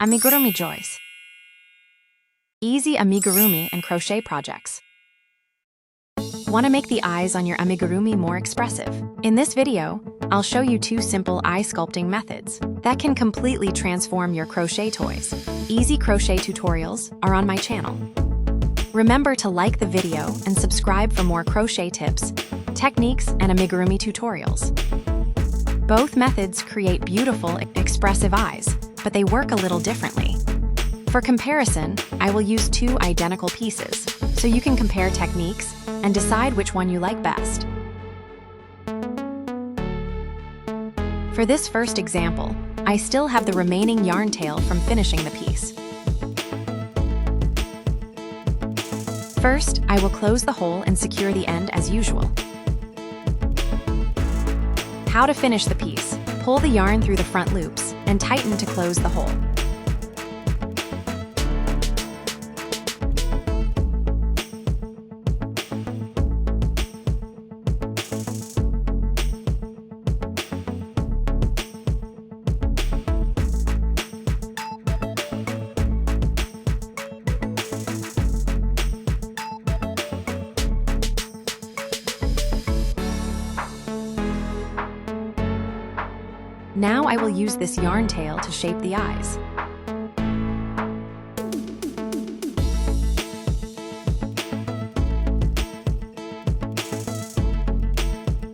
Amigurumi joys. Easy amigurumi and crochet projects. Want to make the eyes on your amigurumi more expressive? In this video, I'll show you 2 simple eye sculpting methods that can completely transform your crochet toys. Easy crochet tutorials are on my channel. Remember to like the video and subscribe for more crochet tips, techniques, and amigurumi tutorials. Both methods create beautiful, expressive eyes, but they work a little differently. For comparison, I will use 2 identical pieces, so you can compare techniques and decide which one you like best. For this first example, I still have the remaining yarn tail from finishing the piece. First, I will close the hole and secure the end as usual. How to finish the piece: pull the yarn through the front loops and tighten to close the hole. Now I will use this yarn tail to shape the eyes.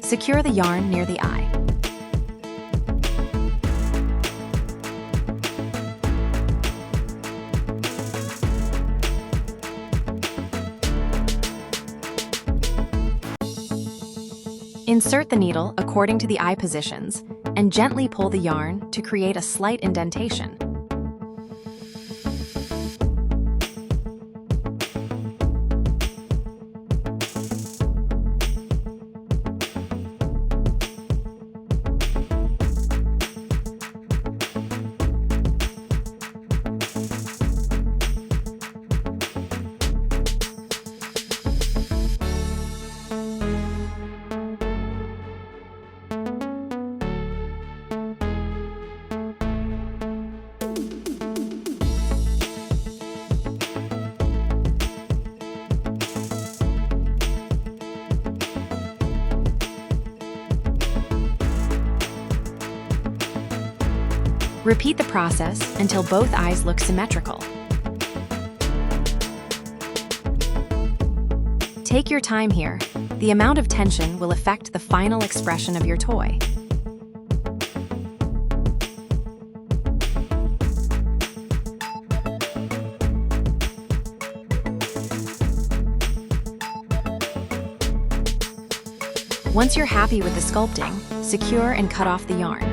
Secure the yarn near the eye. Insert the needle according to the eye positions and gently pull the yarn to create a slight indentation. Repeat the process until both eyes look symmetrical. Take your time here. The amount of tension will affect the final expression of your toy. Once you're happy with the sculpting, secure and cut off the yarn.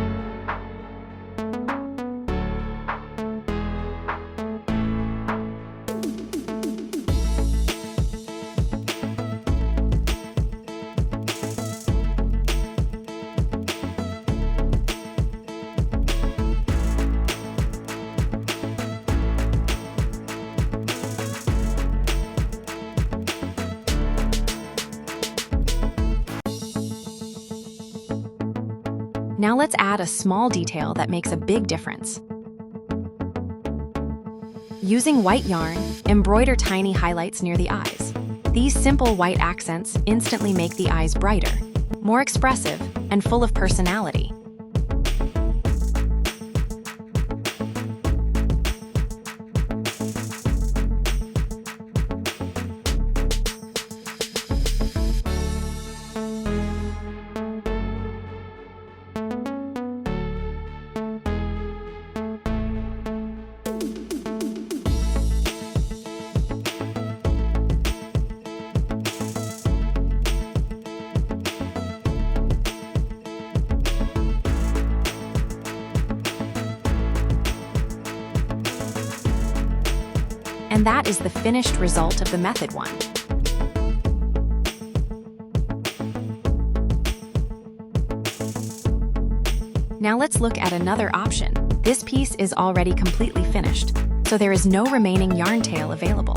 Now let's add a small detail that makes a big difference. Using white yarn, embroider tiny highlights near the eyes. These simple white accents instantly make the eyes brighter, more expressive, and full of personality. And that is the finished result of the method 1. Now let's look at another option. This piece is already completely finished, so there is no remaining yarn tail available.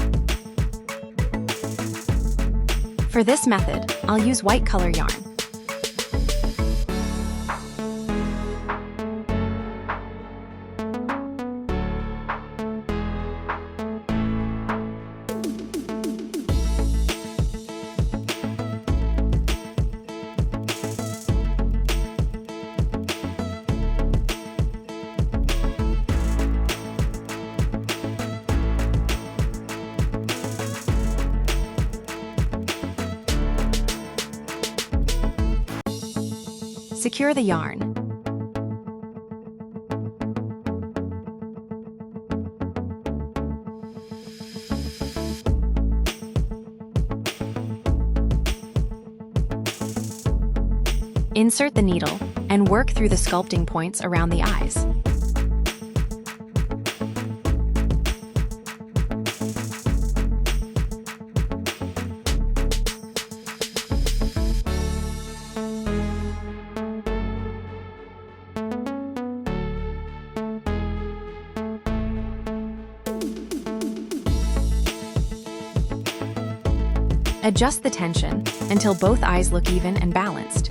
For this method, I'll use white color yarn. Secure the yarn. Insert the needle and work through the sculpting points around the eyes. Adjust the tension until both eyes look even and balanced.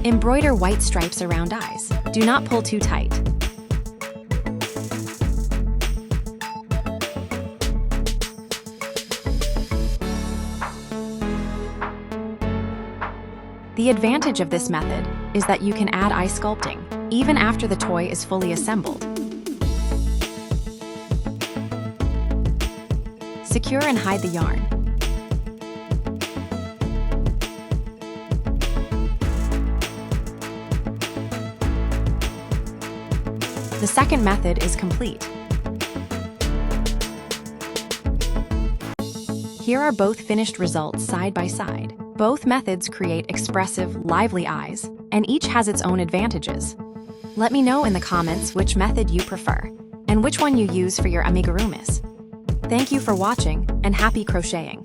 Embroider white stripes around eyes. Do not pull too tight. The advantage of this method is that you can add eye sculpting even after the toy is fully assembled. Secure and hide the yarn. The second method is complete. Here are both finished results side by side. Both methods create expressive, lively eyes, and each has its own advantages. Let me know in the comments which method you prefer, and which one you use for your amigurumis. Thank you for watching, and happy crocheting!